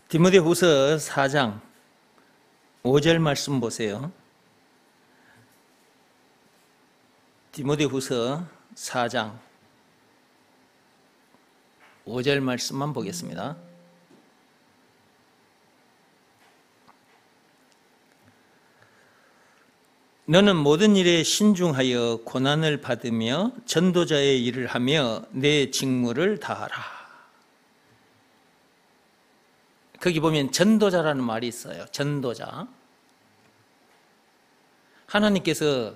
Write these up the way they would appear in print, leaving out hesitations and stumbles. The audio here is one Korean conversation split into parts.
디모데후서 4장 5절 말씀 보세요. 디모데후서 4장 5절 말씀만 보겠습니다. 너는 모든 일에 신중하여 고난을 받으며 전도자의 일을 하며 내 직무를 다하라. 거기 보면 전도자라는 말이 있어요. 전도자. 하나님께서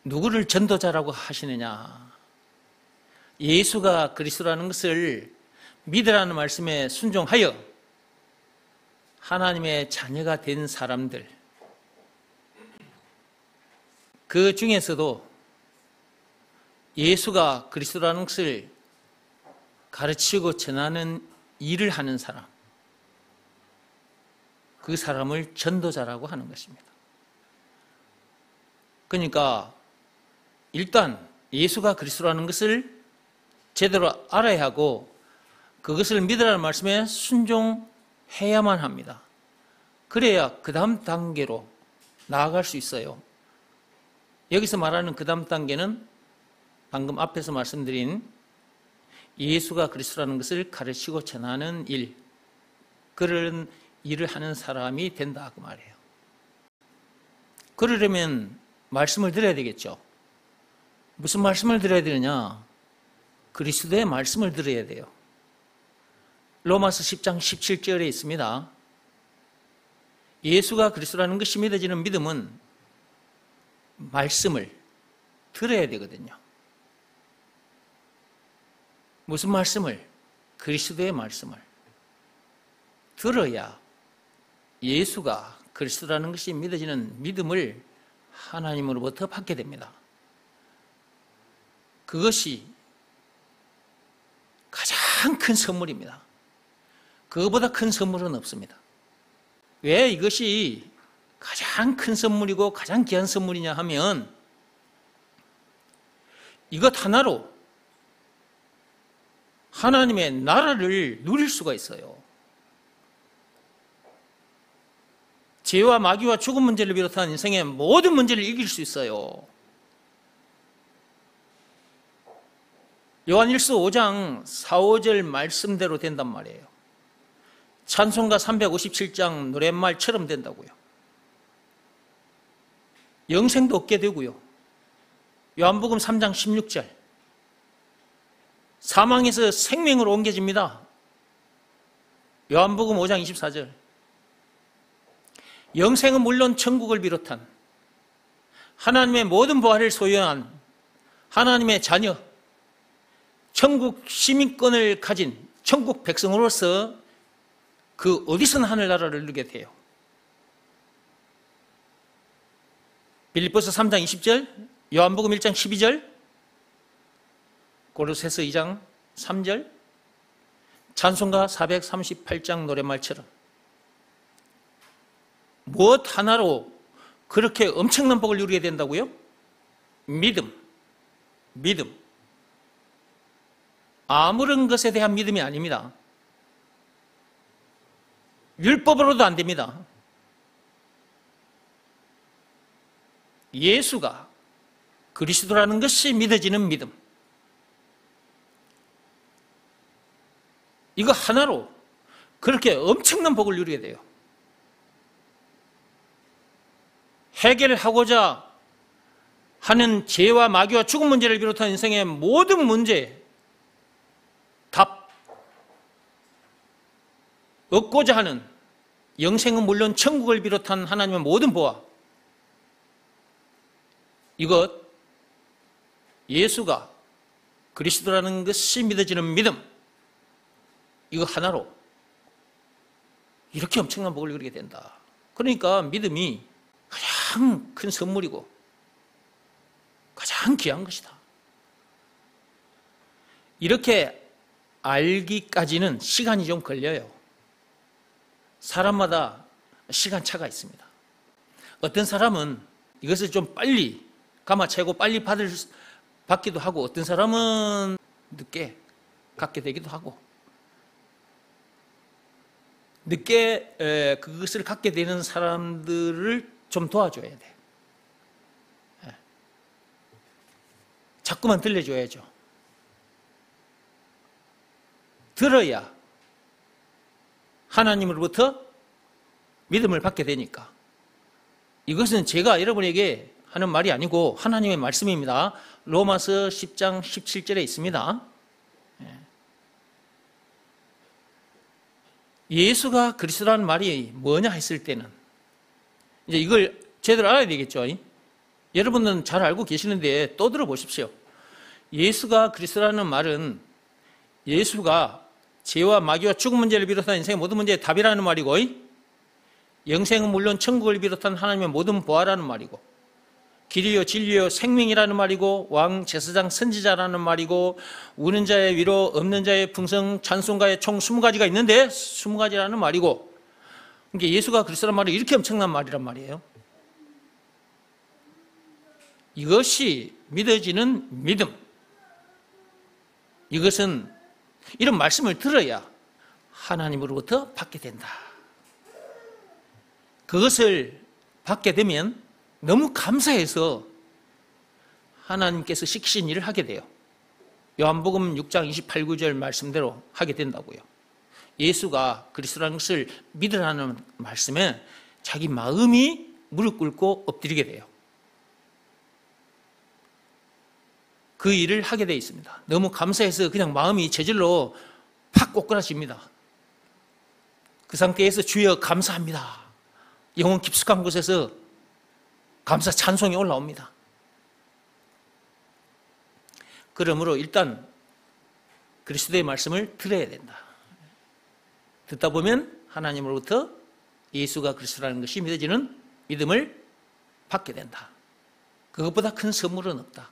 누구를 전도자라고 하시느냐? 예수가 그리스도라는 것을 믿으라는 말씀에 순종하여 하나님의 자녀가 된 사람들, 그 중에서도 예수가 그리스도라는 것을 가르치고 전하는 일을 하는 사람, 그 사람을 전도자라고 하는 것입니다. 그러니까 일단 예수가 그리스도라는 것을 제대로 알아야 하고 그것을 믿으라는 말씀에 순종해야만 합니다. 그래야 그 다음 단계로 나아갈 수 있어요. 여기서 말하는 그 다음 단계는 방금 앞에서 말씀드린 예수가 그리스도라는 것을 가르치고 전하는 일, 그런 일을 하는 사람이 된다 그 말이에요. 그러려면 말씀을 들어야 되겠죠. 무슨 말씀을 들어야 되느냐? 그리스도의 말씀을 들어야 돼요. 로마서 10장 17절에 있습니다. 예수가 그리스도라는 것이 믿어지는 믿음은 말씀을 들어야 되거든요. 무슨 말씀을? 그리스도의 말씀을 들어야 예수가 그리스도라는 것이 믿어지는 믿음을 하나님으로부터 받게 됩니다. 그것이 가장 큰 선물입니다. 그거보다 큰 선물은 없습니다. 왜 이것이 가장 큰 선물이고 가장 귀한 선물이냐 하면 이것 하나로 하나님의 나라를 누릴 수가 있어요. 죄와 마귀와 죽음 문제를 비롯한 인생의 모든 문제를 이길 수 있어요. 요한일서 5장 4, 5절 말씀대로 된단 말이에요. 찬송가 357장 노랫말처럼 된다고요. 영생도 얻게 되고요. 요한복음 3장 16절 사망에서 생명으로 옮겨집니다. 요한복음 5장 24절 영생은 물론 천국을 비롯한 하나님의 모든 부활을 소유한 하나님의 자녀, 천국 시민권을 가진 천국 백성으로서 그 어디서나 하늘나라를 누리게 돼요. 빌립보서 3장 20절, 요한복음 1장 12절, 고로새서 2장 3절, 찬송가 438장 노랫말처럼 무엇 하나로 그렇게 엄청난 복을 누리게 된다고요? 믿음. 아무런 것에 대한 믿음이 아닙니다. 율법으로도 안 됩니다. 예수가 그리스도라는 것이 믿어지는 믿음. 이거 하나로 그렇게 엄청난 복을 누리게 돼요. 해결하고자 하는 죄와 마귀와 죽음 문제를 비롯한 인생의 모든 문제 답 얻고자 하는 영생은 물론 천국을 비롯한 하나님의 모든 보화, 이것 예수가 그리스도라는 것이 믿어지는 믿음, 이거 하나로 이렇게 엄청난 복을 누리게 된다. 그러니까 믿음이 가장 큰 선물이고 가장 귀한 것이다. 이렇게 알기까지는 시간이 좀 걸려요. 사람마다 시간차가 있습니다. 어떤 사람은 이것을 좀 빨리 감아채고 빨리 받기도 하고 어떤 사람은 늦게 갖게 되기도 하고 늦게 그것을 갖게 되는 사람들을 좀 도와줘야 돼. 자꾸만 들려줘야죠. 들어야 하나님으로부터 믿음을 받게 되니까. 이것은 제가 여러분에게 하는 말이 아니고 하나님의 말씀입니다. 로마서 10장 17절에 있습니다. 예수가 그리스도라는 말이 뭐냐 했을 때는 이제 이걸 제대로 알아야 되겠죠. 여러분은 잘 알고 계시는데 또 들어보십시오. 예수가 그리스도라는 말은 예수가 죄와 마귀와 죽음 문제를 비롯한 인생의 모든 문제의 답이라는 말이고, 영생은 물론 천국을 비롯한 하나님의 모든 보화라는 말이고, 길이요 진리요 생명이라는 말이고, 왕 제사장 선지자라는 말이고, 우는 자의 위로 없는 자의 풍성 찬송가의 총 20가지가 있는데 20가지라는 말이고, 그러니까 예수가 그리스도라는 말이 이렇게 엄청난 말이란 말이에요. 이것이 믿어지는 믿음. 이것은 이런 말씀을 들어야 하나님으로부터 받게 된다. 그것을 받게 되면 너무 감사해서 하나님께서 시키신 일을 하게 돼요. 요한복음 6장 28, 9절 말씀대로 하게 된다고요. 예수가 그리스도라는 것을 믿으라는 말씀에 자기 마음이 무릎 꿇고 엎드리게 돼요. 그 일을 하게 되어 있습니다. 너무 감사해서 그냥 마음이 저절로 팍 꼬꾸라집니다. 그 상태에서 주여 감사합니다. 영혼 깊숙한 곳에서 감사 찬송이 올라옵니다. 그러므로 일단 그리스도의 말씀을 들어야 된다. 듣다 보면 하나님으로부터 예수가 그리스도라는 것이 믿어지는 믿음을 받게 된다. 그것보다 큰 선물은 없다.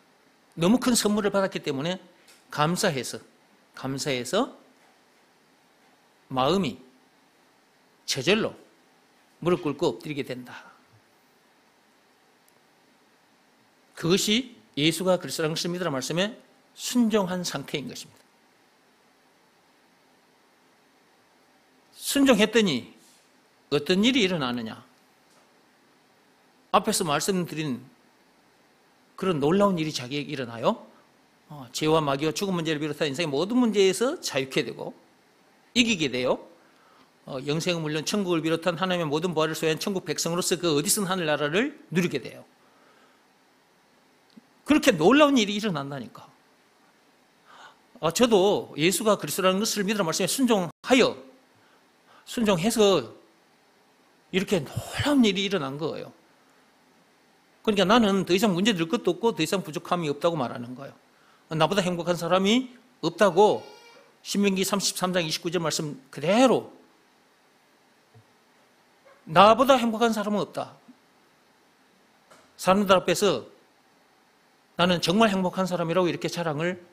너무 큰 선물을 받았기 때문에 감사해서 마음이 저절로 무릎 꿇고 엎드리게 된다. 그것이 예수가 그리스도라는 것을 믿으라 말씀에 순종한 상태인 것입니다. 순종했더니 어떤 일이 일어나느냐? 앞에서 말씀드린 그런 놀라운 일이 자기에게 일어나요. 죄와 마귀와 죽음 문제를 비롯한 인생의 모든 문제에서 자유케 되고 이기게 돼요. 영생은 물론 천국을 비롯한 하나님의 모든 보화를 소유한 천국 백성으로서 그 어디선 하늘나라를 누리게 돼요. 그렇게 놀라운 일이 일어난다니까. 저도 예수가 그리스도라는 것을 믿으라 말씀에 순종해서 이렇게 놀라운 일이 일어난 거예요. 그러니까 나는 더 이상 문제될 것도 없고 더 이상 부족함이 없다고 말하는 거예요. 나보다 행복한 사람이 없다고 신명기 33장 29절 말씀 그대로 나보다 행복한 사람은 없다. 사람들 앞에서 나는 정말 행복한 사람이라고 이렇게 자랑을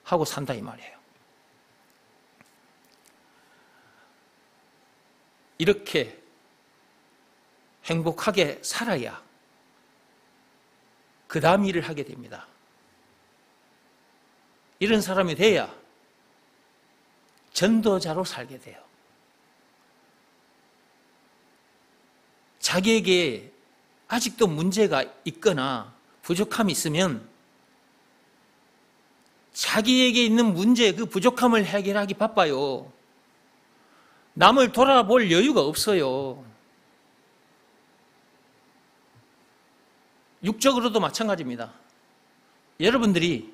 하고 산다 이 말이에요. 이렇게 행복하게 살아야 그 다음 일을 하게 됩니다. 이런 사람이 돼야 전도자로 살게 돼요. 자기에게 아직도 문제가 있거나 부족함이 있으면 자기에게 있는 문제, 그 부족함을 해결하기 바빠요. 남을 돌아볼 여유가 없어요. 육적으로도 마찬가지입니다. 여러분들이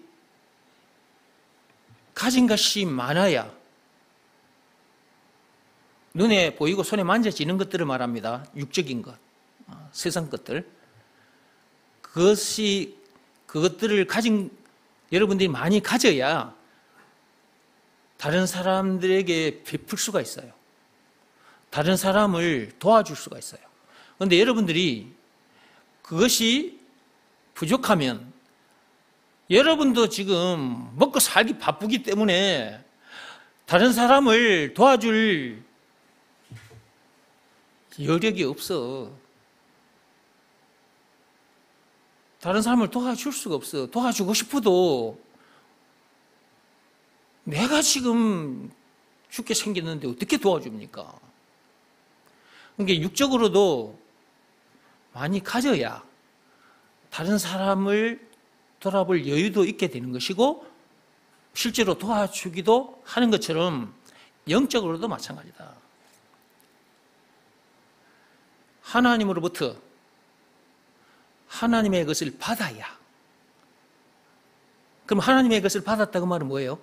가진 것이 많아야 눈에 보이고 손에 만져지는 것들을 말합니다. 육적인 것, 세상 것들. 그것들을 가진 여러분들이 많이 가져야 다른 사람들에게 베풀 수가 있어요. 다른 사람을 도와줄 수가 있어요. 그런데 여러분들이 그것이 부족하면 여러분도 지금 먹고 살기 바쁘기 때문에 다른 사람을 도와줄 여력이 없어. 다른 사람을 도와줄 수가 없어. 도와주고 싶어도 내가 지금 죽게 생겼는데 어떻게 도와줍니까? 그러니까 육적으로도 많이 가져야 다른 사람을 돌아볼 여유도 있게 되는 것이고 실제로 도와주기도 하는 것처럼 영적으로도 마찬가지다. 하나님으로부터 하나님의 것을 받아야. 그럼 하나님의 것을 받았다고 말은 뭐예요?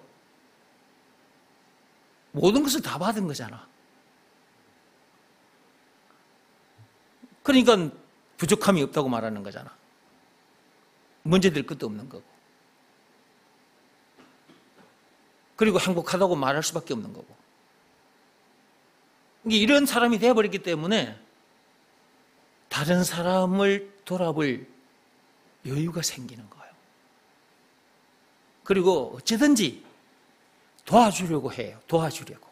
모든 것을 다 받은 거잖아. 그러니까 부족함이 없다고 말하는 거잖아. 문제될 것도 없는 거고. 그리고 행복하다고 말할 수밖에 없는 거고. 이런 사람이 되어버렸기 때문에 다른 사람을 돌아볼 여유가 생기는 거예요. 그리고 어찌든지 도와주려고 해요. 도와주려고.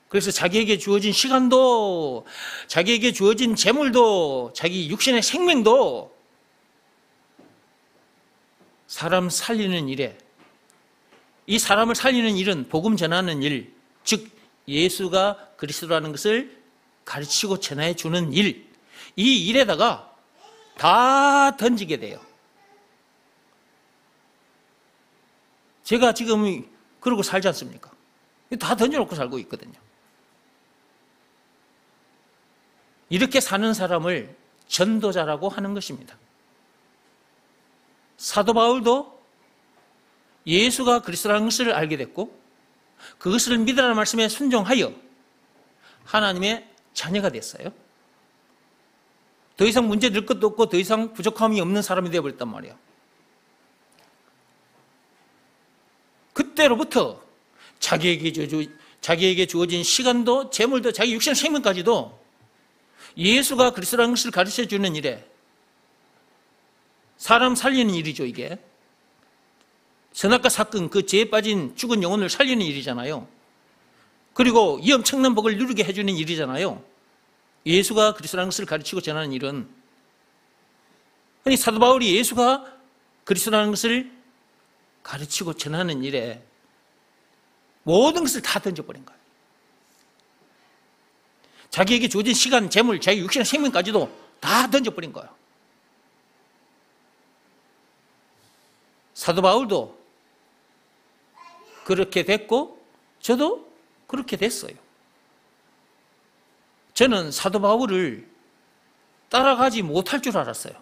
그래서 자기에게 주어진 시간도, 자기에게 주어진 재물도, 자기 육신의 생명도 사람 살리는 일에, 이 사람을 살리는 일은 복음 전하는 일, 즉 예수가 그리스도라는 것을 가르치고 전해 주는 일, 이 일에다가 다 던지게 돼요. 제가 지금 그러고 살지 않습니까? 다 던져놓고 살고 있거든요. 이렇게 사는 사람을 전도자라고 하는 것입니다. 사도 바울도 예수가 그리스도라는 것을 알게 됐고 그것을 믿으라는 말씀에 순종하여 하나님의 자녀가 됐어요. 더 이상 문제될 것도 없고 더 이상 부족함이 없는 사람이 되어버렸단 말이에요. 그때로부터 자기에게 주어진 시간도 재물도 자기 육신의 생명까지도 예수가 그리스도라는 것을 가르쳐주는 일에, 사람 살리는 일이죠. 이게 선악과 사건, 그 죄에 빠진 죽은 영혼을 살리는 일이잖아요. 그리고 이 엄청난 복을 누리게 해주는 일이잖아요. 예수가 그리스도라는 것을 가르치고 전하는 일은. 아니, 사도 바울이 예수가 그리스도라는 것을 가르치고 전하는 일에 모든 것을 다 던져버린 거예요. 자기에게 주어진 시간, 재물, 자기 육신의 생명까지도 다 던져버린 거예요. 사도 바울도 그렇게 됐고 저도 그렇게 됐어요. 저는 사도 바울을 따라가지 못할 줄 알았어요.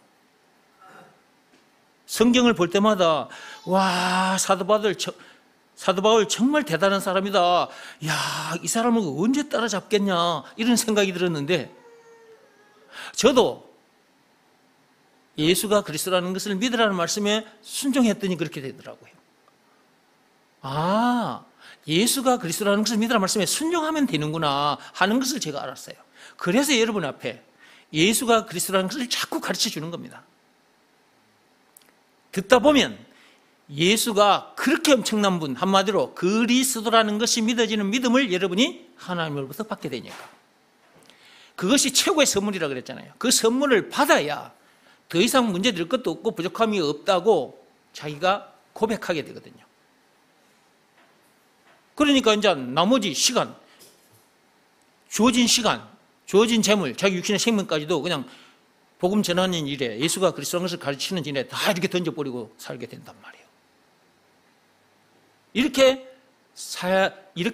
성경을 볼 때마다 와, 사도 바울 정말 대단한 사람이다. 야, 이 사람을 언제 따라잡겠냐 이런 생각이 들었는데 저도 예수가 그리스도라는 것을 믿으라는 말씀에 순종했더니 그렇게 되더라고요. 아, 예수가 그리스도라는 것을 믿으라는 말씀에 순종하면 되는구나 하는 것을 제가 알았어요. 그래서 여러분 앞에 예수가 그리스도라는 것을 자꾸 가르쳐 주는 겁니다. 듣다 보면 예수가 그렇게 엄청난 분, 한마디로 그리스도라는 것이 믿어지는 믿음을 여러분이 하나님으로부터 받게 되니까. 그것이 최고의 선물이라고 그랬잖아요. 그 선물을 받아야 더 이상 문제될 것도 없고 부족함이 없다고 자기가 고백하게 되거든요. 그러니까 이제 나머지 시간, 주어진 재물, 자기 육신의 생명까지도 그냥 복음 전하는 일에, 예수가 그리스도라는 것을 가르치는 일에 다 이렇게 던져버리고 살게 된단 말이에요. 이렇게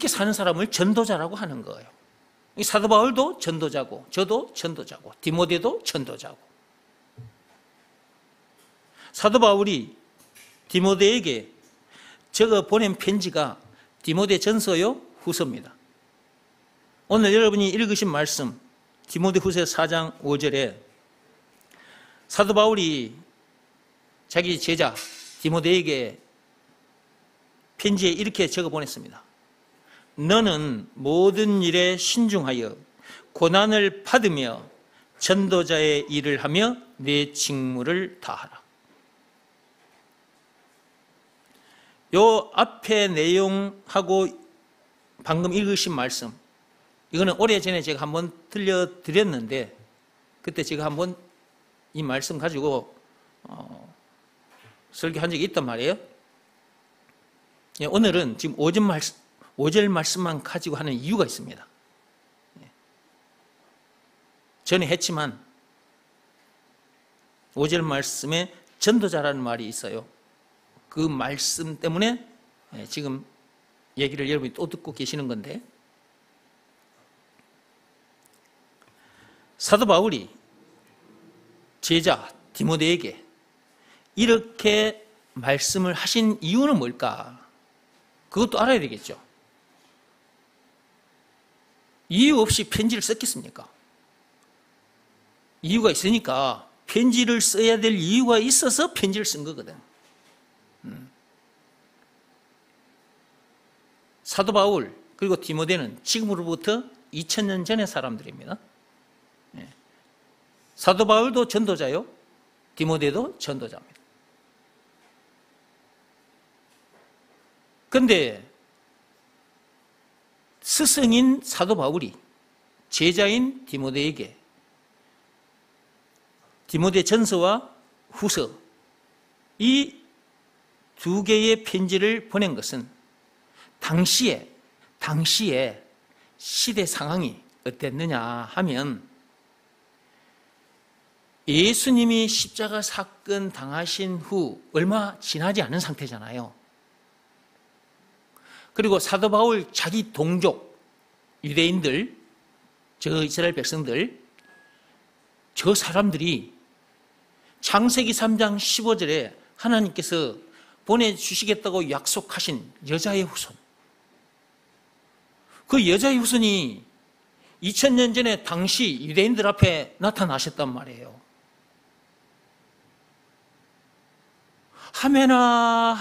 사는 사람을 전도자라고 하는 거예요. 사도 바울도 전도자고, 저도 전도자고, 디모데도 전도자고. 사도 바울이 디모데에게 적어 보낸 편지가 디모데 전서요 후서입니다. 오늘 여러분이 읽으신 말씀 디모데 후서 4장 5절에 사도 바울이 자기 제자 디모데에게 편지에 이렇게 적어 보냈습니다. 너는 모든 일에 신중하여 고난을 받으며 전도자의 일을 하며 내 직무를 다하라. 요 앞에 내용하고 방금 읽으신 말씀, 이거는 오래전에 제가 한번 들려드렸는데 그때 제가 한번 이 말씀 가지고 설교한 적이 있단 말이에요. 오늘은 지금 5절 말씀만 가지고 하는 이유가 있습니다. 전에 했지만 5절 말씀에 전도자라는 말이 있어요. 그 말씀 때문에 지금 얘기를 여러분이 또 듣고 계시는 건데, 사도 바울이 제자 디모데에게 이렇게 말씀을 하신 이유는 뭘까? 그것도 알아야 되겠죠. 이유 없이 편지를 썼겠습니까? 이유가 있으니까 편지를 써야 될 이유가 있어서 편지를 쓴 거거든. 사도 바울 그리고 디모데는 지금으로부터 2000년 전의 사람들입니다. 사도 바울도 전도자요, 디모데도 전도자입니다. 그런데 스승인 사도 바울이 제자인 디모데에게 디모데 전서와 후서 이 두 개의 편지를 보낸 것은 당시에 시대 상황이 어땠느냐 하면, 예수님이 십자가 사건 당하신 후 얼마 지나지 않은 상태잖아요. 그리고 사도 바울 자기 동족 유대인들, 저 이스라엘 백성들, 저 사람들이 창세기 3장 15절에 하나님께서 보내주시겠다고 약속하신 여자의 후손, 그 여자의 후손이 2000년 전에 당시 유대인들 앞에 나타나셨단 말이에요. 하메나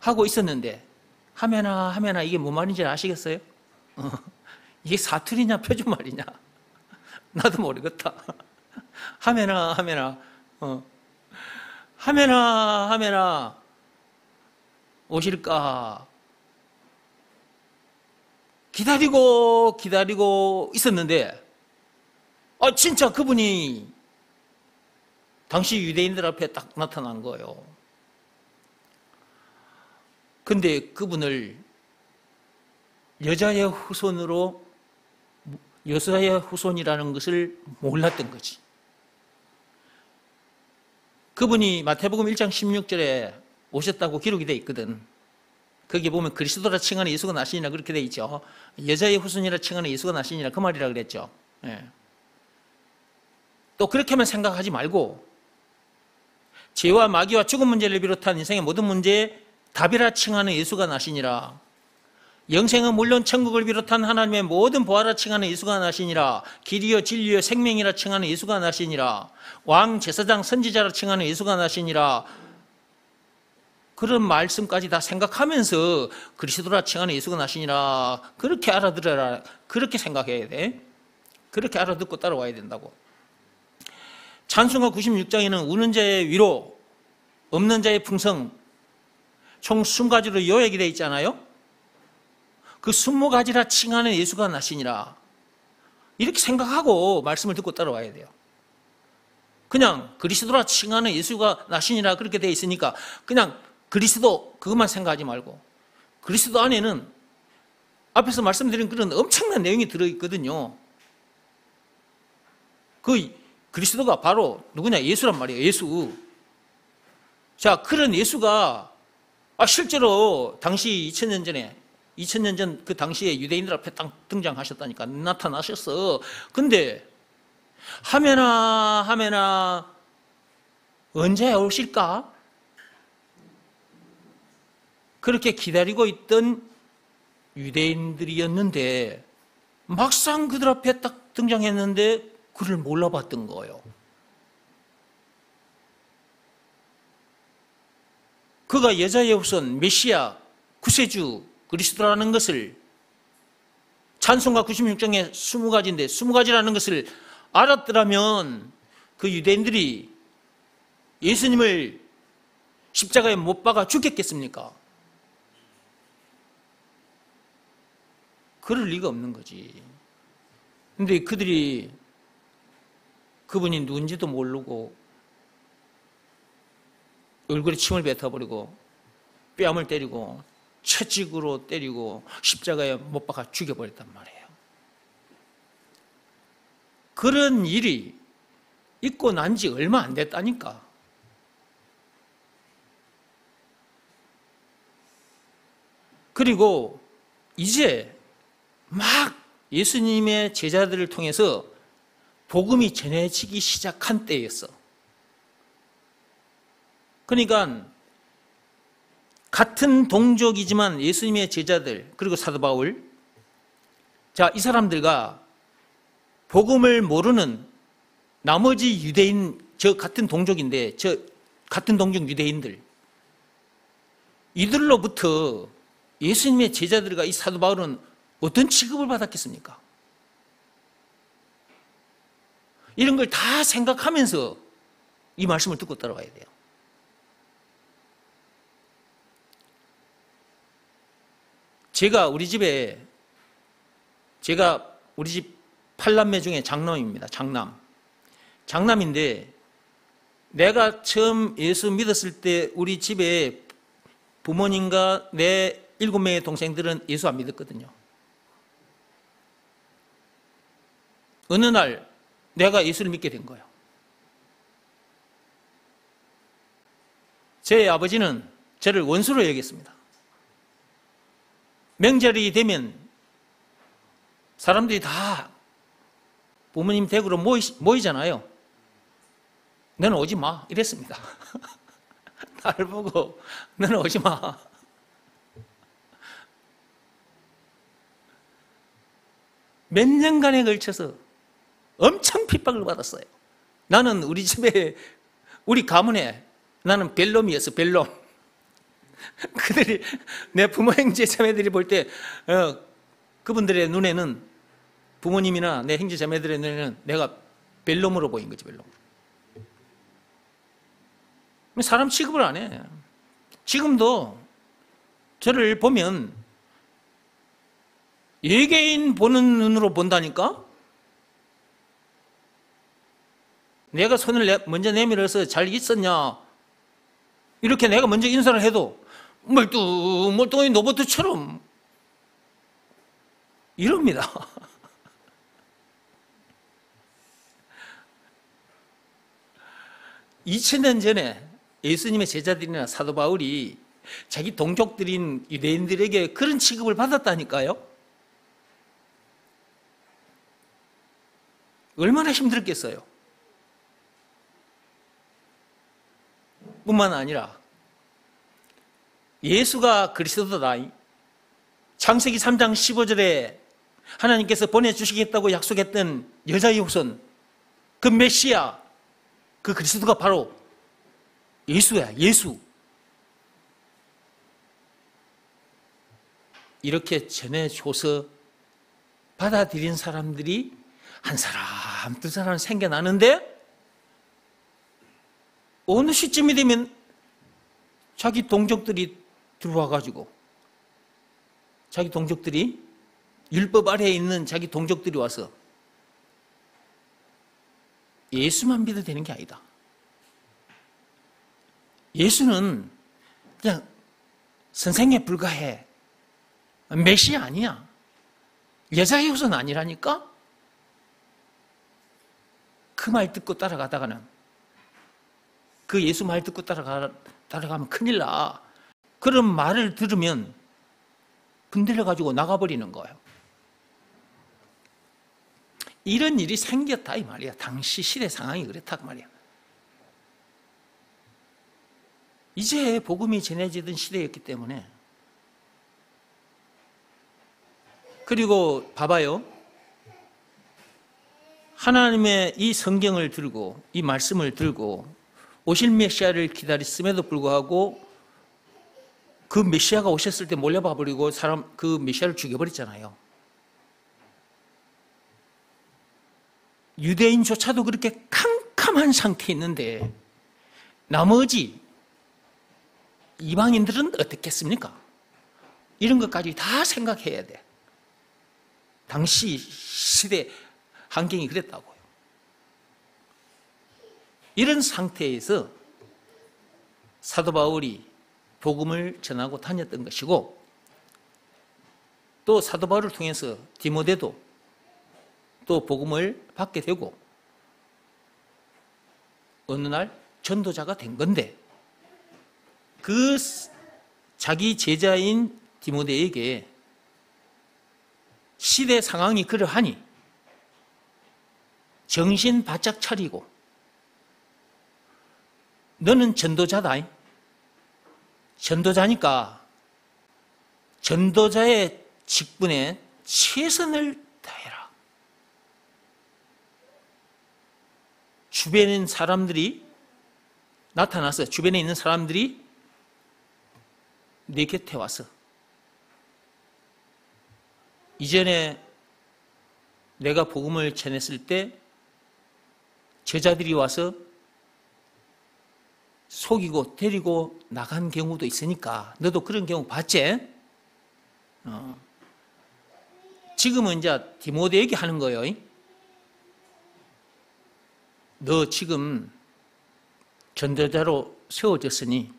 하고 있었는데, 하메나 이게 뭔 말인지 아시겠어요? 이게 사투리냐 표준말이냐 나도 모르겠다. 하메나 오실까 기다리고 있었는데, 진짜 그분이 당시 유대인들 앞에 딱 나타난 거예요. 근데 그분을 여자의 후손이라는 것을 몰랐던 거지. 그분이 마태복음 1장 16절에 오셨다고 기록이 되어 있거든. 거기 보면 그리스도라 칭하는 예수가 나시니라 그렇게 되어 있죠. 여자의 후손이라 칭하는 예수가 나시니라 그 말이라 그랬죠. 또 그렇게만 생각하지 말고, 죄와 마귀와 죽음 문제를 비롯한 인생의 모든 문제에 답이라 칭하는 예수가 나시니라, 영생은 물론 천국을 비롯한 하나님의 모든 보화라 칭하는 예수가 나시니라, 길이요 진리요 생명이라 칭하는 예수가 나시니라, 왕 제사장 선지자라 칭하는 예수가 나시니라, 그런 말씀까지 다 생각하면서 그리스도라 칭하는 예수가 나시니라 그렇게 알아들어라, 그렇게 생각해야 돼. 그렇게 알아듣고 따라와야 된다고. 찬송가 96장에는 우는 자의 위로, 없는 자의 풍성, 총 20가지로 요약이 되어 있잖아요. 그 20가지라 칭하는 예수가 나시니라, 이렇게 생각하고 말씀을 듣고 따라와야 돼요. 그냥 그리스도라 칭하는 예수가 나시니라 그렇게 되어 있으니까 그냥 그리스도 그것만 생각하지 말고, 그리스도 안에는 앞에서 말씀드린 그런 엄청난 내용이 들어있거든요. 그 그리스도가 바로 누구냐? 예수란 말이에요. 예수. 자, 그런 예수가 실제로 당시 2000년 전 그 당시에 유대인들 앞에 딱 등장하셨다니까, 나타나셨어. 근데 하메나 언제 오실까? 그렇게 기다리고 있던 유대인들이었는데 막상 그들 앞에 딱 등장했는데 그를 몰라봤던 거예요. 그가 여자의 후손, 메시아, 구세주, 그리스도라는 것을 찬송가 96장에 20가지인데 20가지라는 것을 알았더라면 그 유대인들이 예수님을 십자가에 못 박아 죽겠겠습니까? 그럴 리가 없는 거지. 근데 그들이 그분이 누군지도 모르고 얼굴에 침을 뱉어버리고 뺨을 때리고 채찍으로 때리고 십자가에 못 박아 죽여버렸단 말이에요. 그런 일이 있고 난 지 얼마 안 됐다니까. 그리고 이제 막 예수님의 제자들을 통해서 복음이 전해지기 시작한 때였어. 그러니까 같은 동족이지만 예수님의 제자들 그리고 사도 바울, 자, 이 사람들과 복음을 모르는 나머지 유대인, 저 같은 동족인데 저 같은 동족 유대인들, 이들로부터 예수님의 제자들과 이 사도 바울은 어떤 취급을 받았겠습니까? 이런 걸 다 생각하면서 이 말씀을 듣고 따라가야 돼요. 제가 우리 집 팔남매 중에 장남입니다. 장남인데 내가 처음 예수 믿었을 때 우리 집에 부모님과 내 7명의 동생들은 예수 안 믿었거든요. 어느 날 내가 예수를 믿게 된 거예요. 제 아버지는 저를 원수로 여겼습니다. 명절이 되면 사람들이 다 부모님 댁으로 모이잖아요. 너는 오지 마 이랬습니다. 나를 보고 너는 오지 마. 몇 년간에 걸쳐서 엄청 핍박을 받았어요. 나는 우리 집에, 우리 가문에 나는 벨놈이었어, 벨놈. 그들이, 내 부모 형제 자매들이 볼 때, 그분들의 눈에는, 부모님이나 내 형제 자매들의 눈에는 내가 벨놈으로 보인 거지, 벨놈. 사람 취급을 안 해. 지금도 저를 보면 외계인 보는 눈으로 본다니까? 내가 손을 먼저 내밀어서 잘 있었냐? 이렇게 내가 먼저 인사를 해도 멀뚱멀뚱히 로봇처럼 이럽니다. (2000년) 전에 예수님의 제자들이나 사도 바울이 자기 동족들인 유대인들에게 그런 취급을 받았다니까요. 얼마나 힘들었겠어요. 뿐만 아니라 예수가 그리스도다, 창세기 3장 15절에 하나님께서 보내주시겠다고 약속했던 여자의 후손, 그 메시아, 그 그리스도가 바로 예수야, 예수. 이렇게 전해줘서 받아들인 사람들이 한 사람, 두 사람 생겨나는데 어느 시점이 되면 자기 동족들이 들어와가지고, 자기 동족들이, 율법 아래에 있는 자기 동족들이 와서 예수만 믿어도 되는 게 아니다. 예수는 그냥 선생에 불과해. 메시아 아니야. 여자의 후손 아니라니까? 그 말 듣고 따라가다가는, 그 예수 말 듣고 따라가면 큰일 나. 그런 말을 들으면 흔들려가지고 나가버리는 거예요. 이런 일이 생겼다 이 말이야. 당시 시대 상황이 그렇다 그 말이야. 이제 복음이 전해지던 시대였기 때문에. 그리고 봐봐요. 하나님의 이 성경을 들고, 이 말씀을 들고 오실 메시아를 기다렸음에도 불구하고 그 메시아가 오셨을 때 몰려봐 버리고 그 메시아를 죽여버렸잖아요. 유대인조차도 그렇게 캄캄한 상태에 있는데 나머지 이방인들은 어떻겠습니까? 이런 것까지 다 생각해야 돼. 당시 시대 환경이 그랬다고요. 이런 상태에서 사도 바울이 복음을 전하고 다녔던 것이고, 또 사도 바울을 통해서 디모데도 또 복음을 받게 되고 어느 날 전도자가 된 건데, 그 자기 제자인 디모데에게 시대 상황이 그러하니 정신 바짝 차리고 너는 전도자다. 전도자니까 전도자의 직분에 최선을 다해라. 주변에 있는 사람들이 나타나서, 주변에 있는 사람들이 내 곁에 와서, 이전에 내가 복음을 전했을 때 제자들이 와서 속이고 데리고 나간 경우도 있으니까 너도 그런 경우 봤지? 지금은 이제 디모데에게 하는 거예요. 너 지금 전도자로 세워졌으니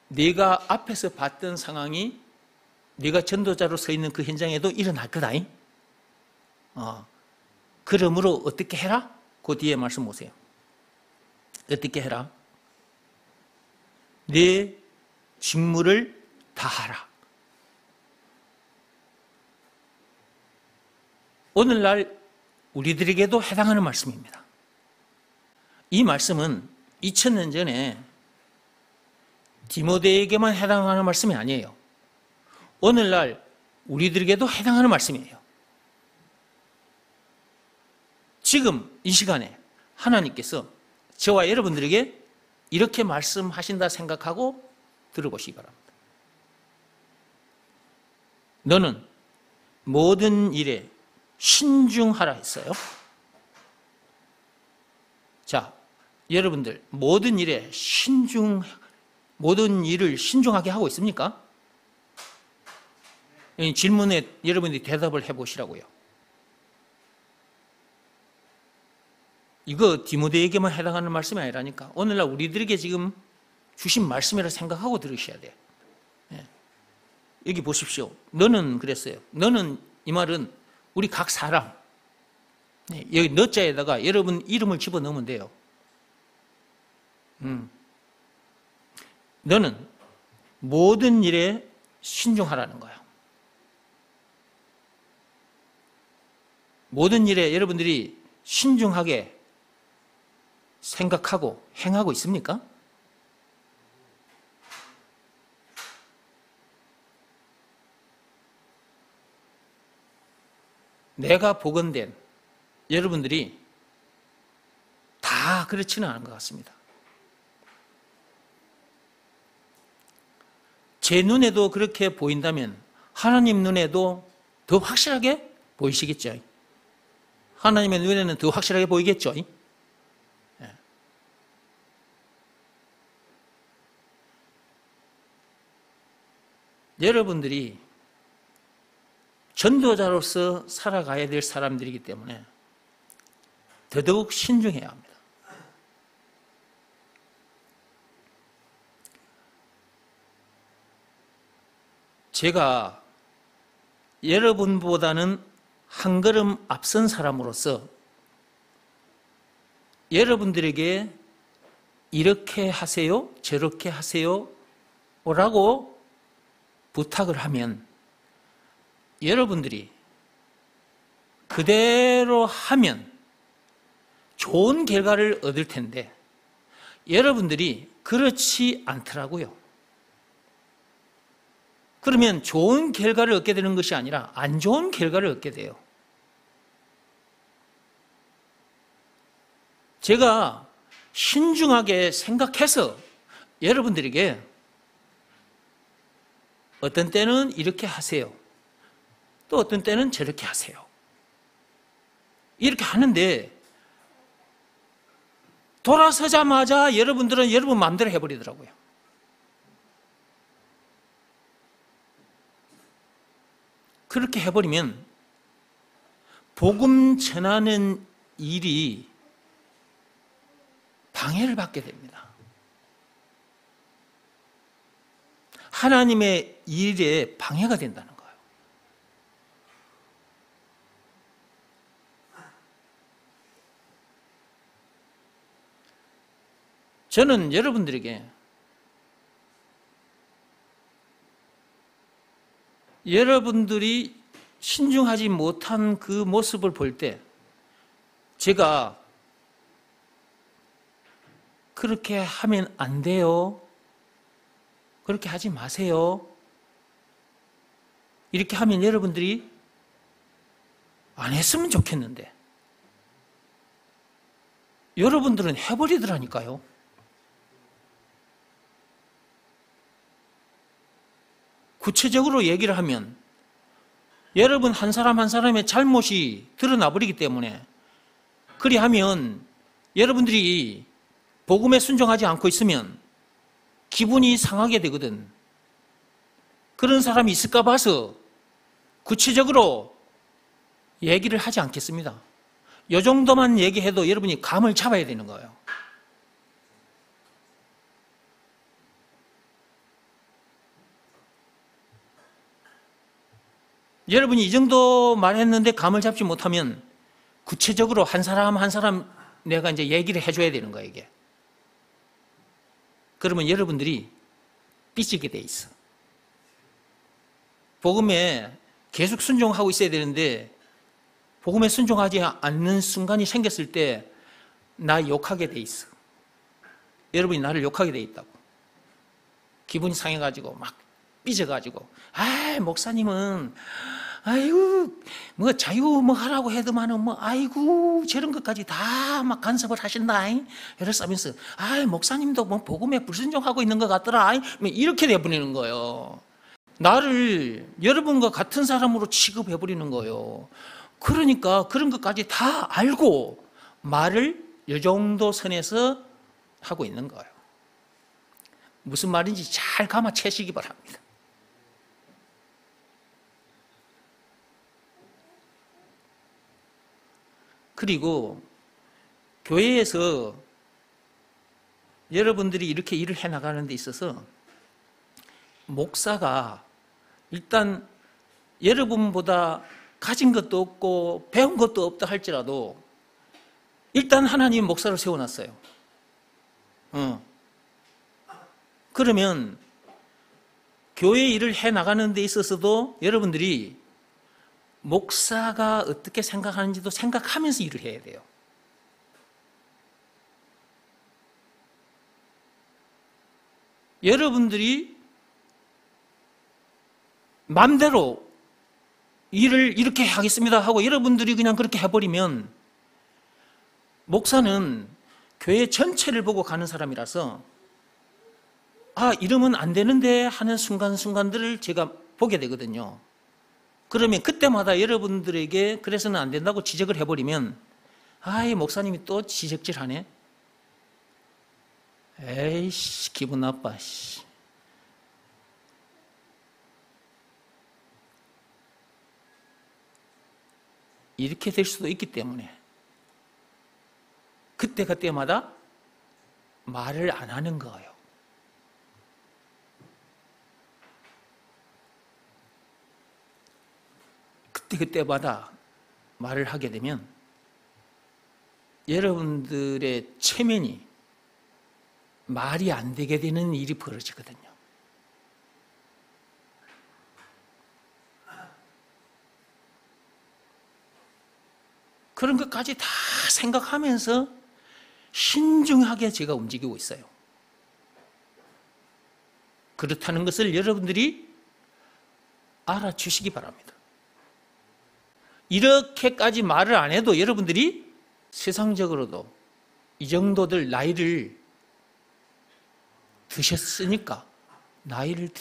네가 앞에서 봤던 상황이 네가 전도자로 서 있는 그 현장에도 일어날 거다. 그러므로 어떻게 해라? 그 뒤에 말씀 보세요. 어떻게 해라? 네 직무를 다하라. 오늘날 우리들에게도 해당하는 말씀입니다. 이 말씀은 2000년 전에 디모데에게만 해당하는 말씀이 아니에요. 오늘날 우리들에게도 해당하는 말씀이에요. 지금 이 시간에 하나님께서 저와 여러분들에게 이렇게 말씀하신다 생각하고 들어보시기 바랍니다. 너는 모든 일에 신중하라 했어요. 자, 여러분들 모든 일을 신중하게 하고 있습니까? 이 질문에 여러분들이 대답을 해보시라고요. 이거 디모데에게만 해당하는 말씀이 아니라니까. 오늘날 우리들에게 지금 주신 말씀이라 생각하고 들으셔야 돼요. 여기 보십시오. 너는 그랬어요. 너는, 이 말은 우리 각 사람, 여기 너자에다가 여러분 이름을 집어넣으면 돼요. 너는 모든 일에 신중하라는 거야. 모든 일에 여러분들이 신중하게 생각하고 행하고 있습니까? 내가 복원된 여러분들이 다 그렇지는 않은 것 같습니다. 제 눈에도 그렇게 보인다면 하나님 눈에도 더 확실하게 보이시겠죠. 하나님의 눈에는 더 확실하게 보이겠죠. 여러분들이 전도자로서 살아가야 될 사람들이기 때문에 더더욱 신중해야 합니다. 제가 여러분보다는 한 걸음 앞선 사람으로서 여러분들에게 이렇게 하세요, 저렇게 하세요 라고 부탁을 하면 여러분들이 그대로 하면 좋은 결과를 얻을 텐데 여러분들이 그렇지 않더라고요. 그러면 좋은 결과를 얻게 되는 것이 아니라 안 좋은 결과를 얻게 돼요. 제가 신중하게 생각해서 여러분들에게 어떤 때는 이렇게 하세요. 또 어떤 때는 저렇게 하세요. 이렇게 하는데 돌아서자마자 여러분들은 여러분 마음대로 해버리더라고요. 그렇게 해버리면 복음 전하는 일이 방해를 받게 됩니다. 하나님의 일에 방해가 된다는 거예요. 저는 여러분들에게 여러분들이 신중하지 못한 그 모습을 볼 때 제가 그렇게 하면 안 돼요. 그렇게 하지 마세요. 이렇게 하면 여러분들이 안 했으면 좋겠는데 여러분들은 해버리더라니까요. 구체적으로 얘기를 하면 여러분 한 사람 한 사람의 잘못이 드러나 버리기 때문에 그리하면 여러분들이 복음에 순종하지 않고 있으면 기분이 상하게 되거든. 그런 사람이 있을까 봐서 구체적으로 얘기를 하지 않겠습니다. 이 정도만 얘기해도 여러분이 감을 잡아야 되는 거예요. 여러분이 이 정도 말했는데 감을 잡지 못하면 구체적으로 한 사람 한 사람 내가 이제 얘기를 해줘야 되는 거예요, 이게. 그러면 여러분들이 삐지게 돼 있어. 복음에 계속 순종하고 있어야 되는데 복음에 순종하지 않는 순간이 생겼을 때 나 욕하게 돼 있어. 여러분이 나를 욕하게 돼 있다고. 기분이 상해가지고 막 삐져가지고 목사님은 아이고 뭐 자유 뭐 하라고 해도만은 뭐 아이고 저런 것까지 다 막 간섭을 하신다 이랬으면서 목사님도 뭐 복음에 불순종하고 있는 것 같더라 이렇게 돼버리는 거예요. 나를 여러분과 같은 사람으로 취급해버리는 거예요. 그러니까 그런 것까지 다 알고 말을 이 정도 선에서 하고 있는 거예요. 무슨 말인지 잘 감아채시기 바랍니다. 그리고 교회에서 여러분들이 이렇게 일을 해나가는 데 있어서 목사가 일단 여러분보다 가진 것도 없고 배운 것도 없다 할지라도 일단 하나님 목사를 세워놨어요. 그러면 교회 일을 해나가는 데 있어서도 여러분들이 목사가 어떻게 생각하는지도 생각하면서 일을 해야 돼요. 여러분들이 마음대로 일을 이렇게 하겠습니다 하고 여러분들이 그냥 그렇게 해버리면 목사는 교회 전체를 보고 가는 사람이라서 이러면 안 되는데 하는 순간순간들을 제가 보게 되거든요. 그러면 그때마다 여러분들에게 그래서는 안 된다고 지적을 해버리면 이 목사님이 또 지적질하네. 에이씨 기분 나빠. 이렇게 될 수도 있기 때문에 그때마다 말을 안 하는 거예요. 그때마다 말을 하게 되면 여러분들의 체면이 말이 안 되게 되는 일이 벌어지거든요. 그런 것까지 다 생각하면서 신중하게 제가 움직이고 있어요. 그렇다는 것을 여러분들이 알아주시기 바랍니다. 이렇게까지 말을 안 해도 여러분들이 세상적으로도 이 정도들 나이를 드셨으니까, 나이를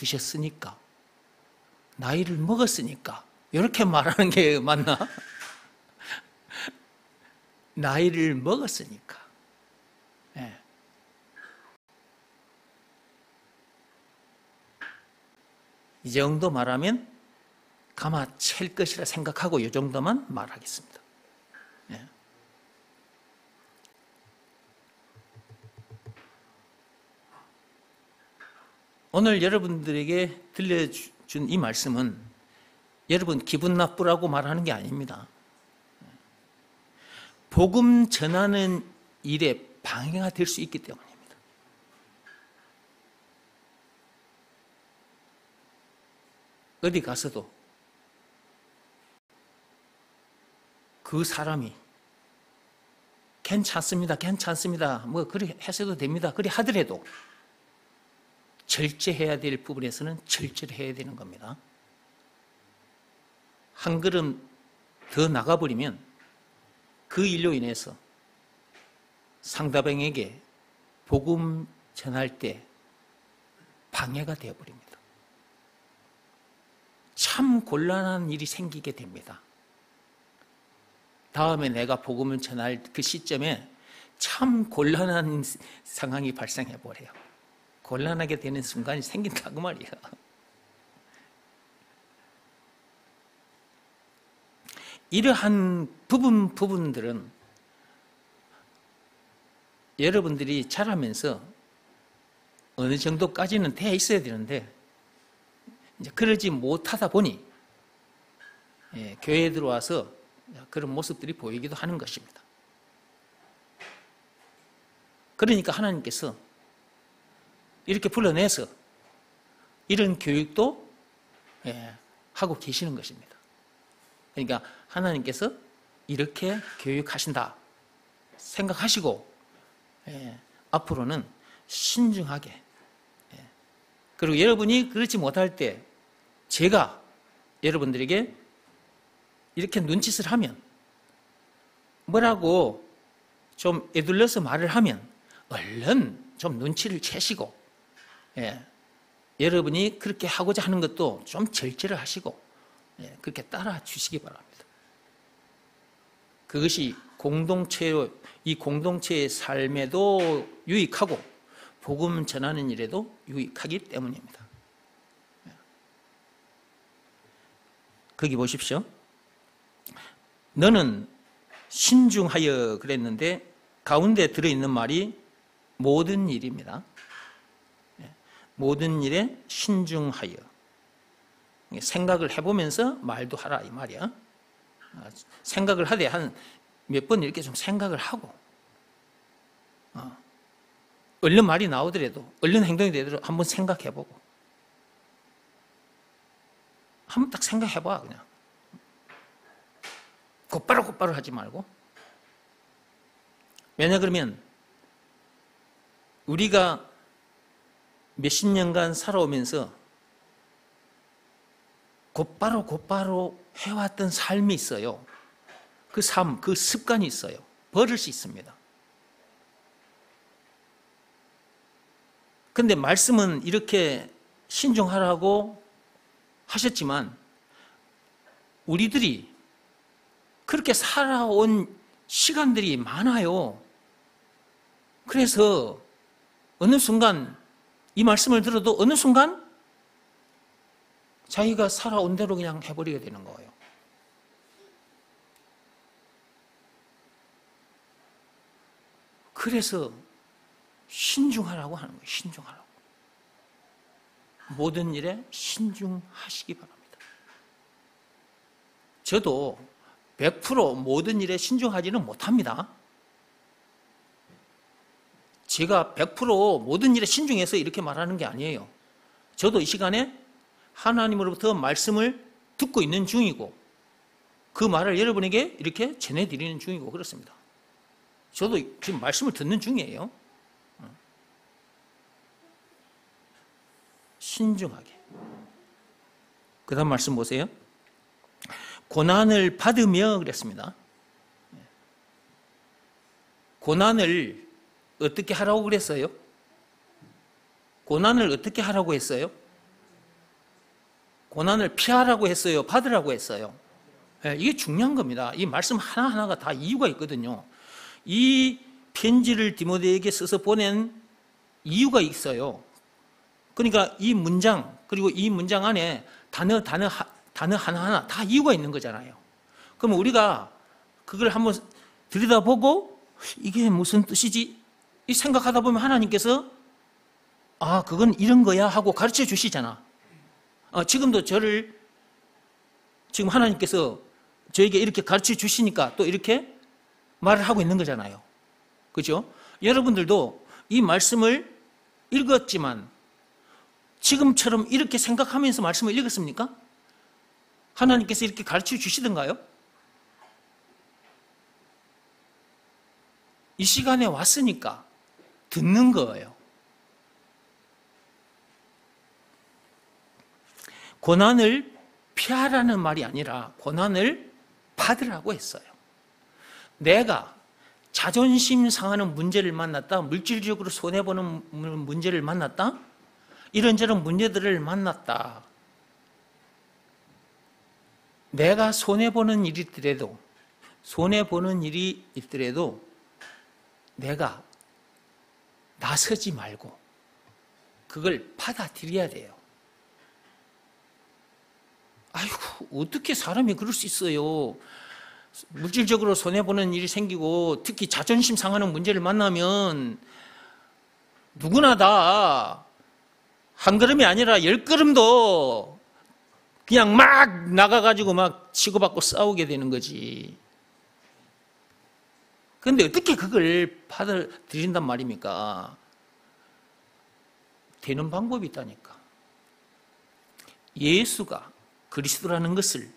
먹었으니까 이렇게 말하는 게 맞나? 나이를 먹었으니까. 네. 이 정도 말하면 가마챌 것이라 생각하고 이 정도만 말하겠습니다. 네. 오늘 여러분들에게 들려준 이 말씀은 여러분 기분 나쁘라고 말하는 게 아닙니다. 복음 전하는 일에 방해가 될 수 있기 때문입니다. 어디 가서도 그 사람이 괜찮습니다, 괜찮습니다, 뭐 그리 하셔도 됩니다, 그리 하더라도 절제해야 될 부분에서는 절제를 해야 되는 겁니다. 한 걸음 더 나가버리면 그 일로 인해서 상대방에게 복음 전할 때 방해가 되어버립니다. 참 곤란한 일이 생기게 됩니다. 다음에 내가 복음을 전할 그 시점에 참 곤란한 상황이 발생해버려요. 곤란하게 되는 순간이 생긴다고 말이에요. 이러한 부분들은 여러분들이 자라면서 어느 정도까지는 돼 있어야 되는데 이제 그러지 못하다 보니 교회에 들어와서 그런 모습들이 보이기도 하는 것입니다. 그러니까 하나님께서 이렇게 불러내서 이런 교육도 하고 계시는 것입니다. 그러니까 하나님께서 이렇게 교육하신다 생각하시고 앞으로는 신중하게, 그리고 여러분이 그렇지 못할 때 제가 여러분들에게 이렇게 눈짓을 하면, 뭐라고 좀 에둘러서 말을 하면 얼른 좀 눈치를 채시고, 여러분이 그렇게 하고자 하는 것도 좀 절제를 하시고 그렇게 따라 주시기 바랍니다. 그것이 이 공동체의 삶에도 유익하고 복음 전하는 일에도 유익하기 때문입니다. 거기 보십시오. 너는 신중하여 그랬는데 가운데 들어있는 말이 모든 일입니다. 모든 일에 신중하여. 생각을 해보면서 말도 하라 이 말이야. 생각을 하되 한 몇 번 이렇게 좀 생각을 하고, 얼른 말이 나오더라도, 얼른 행동이 되더라도 한번 생각해보고, 한번 딱 생각해봐. 그냥 곧바로 하지 말고. 왜냐 그러면 우리가 몇십 년간 살아오면서 곧바로 해왔던 삶이 있어요. 그 삶, 그 습관이 있어요. 버릇이 있습니다. 그런데 말씀은 이렇게 신중하라고 하셨지만 우리들이 그렇게 살아온 시간들이 많아요. 그래서 어느 순간 이 말씀을 들어도 어느 순간 자기가 살아온 대로 그냥 해버리게 되는 거예요. 그래서 신중하라고 하는 거예요. 신중하라고. 모든 일에 신중하시기 바랍니다. 저도 100% 모든 일에 신중하지는 못합니다. 제가 100% 모든 일에 신중해서 이렇게 말하는 게 아니에요. 저도 이 시간에 하나님으로부터 말씀을 듣고 있는 중이고 그 말을 여러분에게 이렇게 전해드리는 중이고 그렇습니다. 저도 지금 말씀을 듣는 중이에요. 신중하게. 그 다음 말씀 보세요. 고난을 받으며 그랬습니다. 고난을 어떻게 하라고 그랬어요? 고난을 어떻게 하라고 했어요? 고난을 피하라고 했어요? 받으라고 했어요? 이게 중요한 겁니다. 이 말씀 하나하나가 다 이유가 있거든요. 이 편지를 디모데에게 써서 보낸 이유가 있어요. 그러니까 이 문장, 그리고 이 문장 안에 단어 하나하나 다 이유가 있는 거잖아요. 그럼 우리가 그걸 한번 들여다보고 이게 무슨 뜻이지? 이 생각하다 보면 하나님께서 아, 그건 이런 거야 하고 가르쳐 주시잖아. 지금도 지금 하나님께서 저에게 이렇게 가르쳐 주시니까 또 이렇게 말을 하고 있는 거잖아요. 그죠? 여러분들도 이 말씀을 읽었지만 지금처럼 이렇게 생각하면서 말씀을 읽었습니까? 하나님께서 이렇게 가르쳐 주시던가요? 이 시간에 왔으니까 듣는 거예요. 고난을 피하라는 말이 아니라 고난을 받으라고 했어요. 내가 자존심 상하는 문제를 만났다, 물질적으로 손해보는 문제를 만났다, 이런저런 문제들을 만났다. 내가 손해보는 일이 있더라도 내가 나서지 말고 그걸 받아들여야 돼요. 아이고, 어떻게 사람이 그럴 수 있어요? 물질적으로 손해보는 일이 생기고 특히 자존심 상하는 문제를 만나면 누구나 다 한 걸음이 아니라 10걸음도 그냥 막 나가가지고 막 치고받고 싸우게 되는 거지. 그런데 어떻게 그걸 받아들인단 말입니까? 되는 방법이 있다니까. 예수가 그리스도라는 것을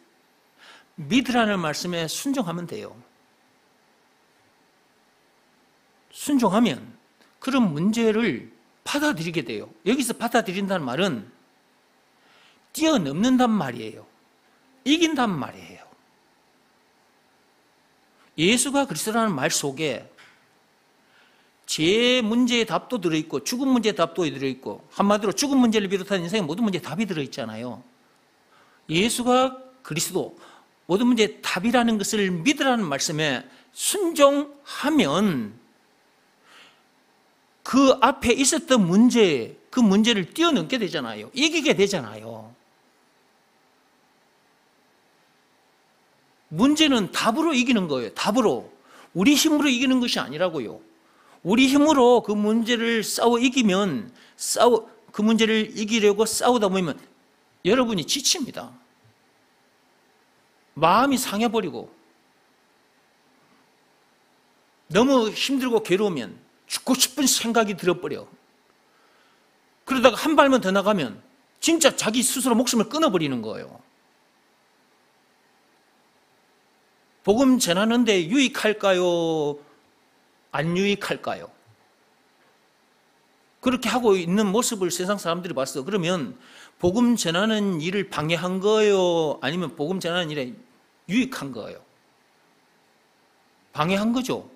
믿으라는 말씀에 순종하면 돼요. 순종하면 그런 문제를 받아들이게 돼요. 여기서 받아들인다는 말은 뛰어넘는단 말이에요. 이긴단 말이에요. 예수가 그리스도라는 말 속에 제 문제의 답도 들어있고 죽음 문제의 답도 들어있고 한마디로 죽음 문제를 비롯한 인생의 모든 문제의 답이 들어있잖아요. 예수가 그리스도 모든 문제의 답이라는 것을 믿으라는 말씀에 순종하면 그 앞에 있었던 문제, 그 문제를 뛰어넘게 되잖아요. 이기게 되잖아요. 문제는 답으로 이기는 거예요. 답으로. 우리 힘으로 이기는 것이 아니라고요. 우리 힘으로 그 문제를 그 문제를 이기려고 싸우다 보면 여러분이 지칩니다. 마음이 상해버리고 너무 힘들고 괴로우면 죽고 싶은 생각이 들어버려. 그러다가 한 발만 더 나가면 진짜 자기 스스로 목숨을 끊어버리는 거예요. 복음 전하는데 유익할까요? 안 유익할까요? 그렇게 하고 있는 모습을 세상 사람들이 봤어. 그러면 복음 전하는 일을 방해한 거예요? 아니면 복음 전하는 일에 유익한 거예요? 방해한 거죠.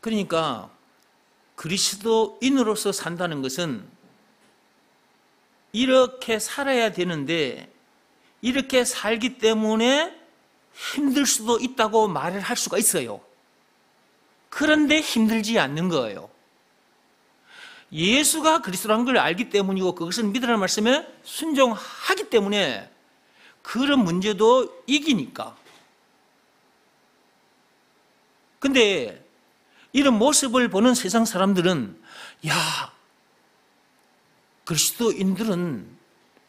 그러니까 그리스도인으로서 산다는 것은 이렇게 살아야 되는데 이렇게 살기 때문에 힘들 수도 있다고 말을 할 수가 있어요. 그런데 힘들지 않는 거예요. 예수가 그리스도라는 걸 알기 때문이고 그것을 믿으라는 말씀에 순종하기 때문에 그런 문제도 이기니까. 근데 이런 모습을 보는 세상 사람들은 야, 그리스도인들은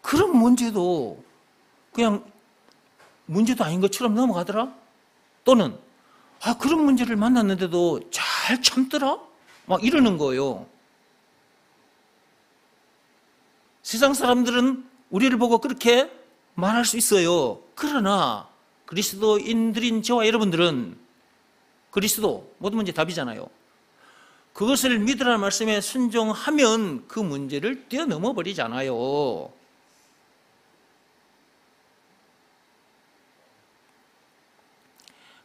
그런 문제도 그냥 문제도 아닌 것처럼 넘어가더라? 또는 그런 문제를 만났는데도 잘 참더라? 막 이러는 거예요. 세상 사람들은 우리를 보고 그렇게 말할 수 있어요. 그러나 그리스도인들인 저와 여러분들은 그리스도 모든 문제 답이잖아요. 그것을 믿으라는 말씀에 순종하면 그 문제를 뛰어넘어 버리잖아요.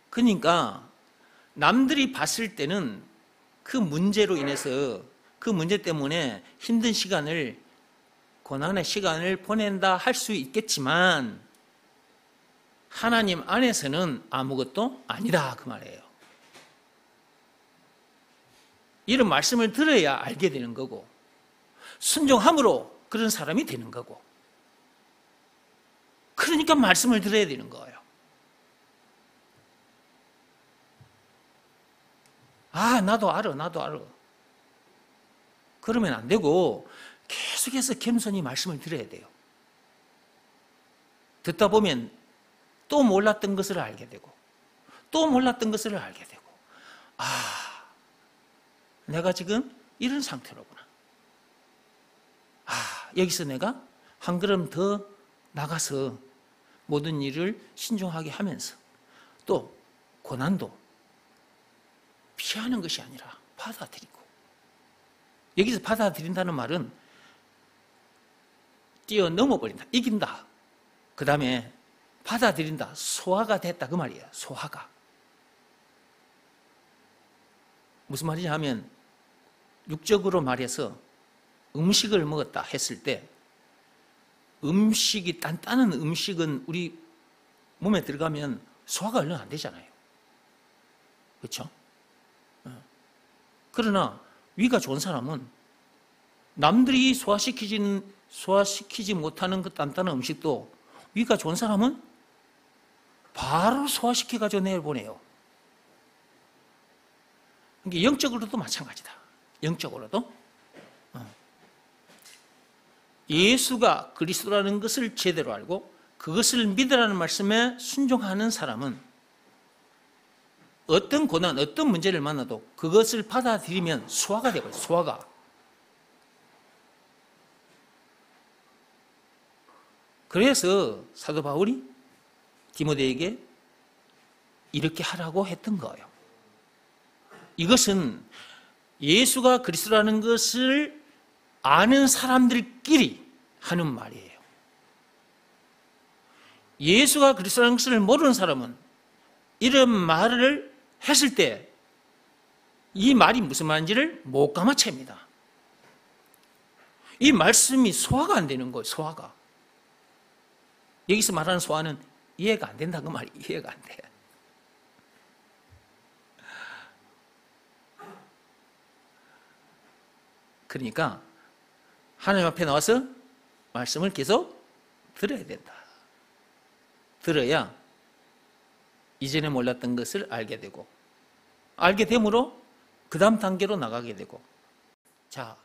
그러니까 남들이 봤을 때는 그 문제로 인해서 그 문제 때문에 힘든 시간을 고난의 시간을 보낸다 할 수 있겠지만 하나님 안에서는 아무것도 아니다 그 말이에요. 이런 말씀을 들어야 알게 되는 거고 순종함으로 그런 사람이 되는 거고 그러니까 말씀을 들어야 되는 거예요. 나도 알아. 그러면 안 되고 계속해서 겸손히 말씀을 드려야 돼요. 듣다 보면 또 몰랐던 것을 알게 되고 또 몰랐던 것을 알게 되고 내가 지금 이런 상태로구나. 여기서 내가 한 걸음 더 나가서 모든 일을 신중하게 하면서 또 고난도 피하는 것이 아니라 받아들이고, 여기서 받아들인다는 말은 뛰어넘어 버린다, 이긴다, 그 다음에 받아들인다, 소화가 됐다, 그 말이에요. 소화가 무슨 말이냐 하면, 육적으로 말해서 음식을 먹었다 했을 때 음식이, 단단한 음식은 우리 몸에 들어가면 소화가 얼른 안 되잖아요. 그렇죠? 그러나 위가 좋은 사람은 남들이 소화시키지 못하는 그 단단한 음식도 위가 좋은 사람은 바로 소화시켜가지고 내보내요. 그러니까 영적으로도 마찬가지다. 영적으로도 예수가 그리스도라는 것을 제대로 알고 그것을 믿으라는 말씀에 순종하는 사람은 어떤 고난, 어떤 문제를 만나도 그것을 받아들이면 소화가 되고요. 소화가. 그래서 사도 바울이 디모데에게 이렇게 하라고 했던 거예요. 이것은 예수가 그리스도라는 것을 아는 사람들끼리 하는 말이에요. 예수가 그리스도라는 것을 모르는 사람은 이런 말을 했을 때 이 말이 무슨 말인지를 못 가마챕니다. 이 말씀이 소화가 안 되는 거예요. 소화가. 여기서 말하는 소화는 이해가 안 된다, 그 말이. 이해가 안 돼. 그러니까 하나님 앞에 나와서 말씀을 계속 들어야 된다. 들어야 이전에 몰랐던 것을 알게 되고, 알게 됨으로 그 다음 단계로 나가게 되고. 자,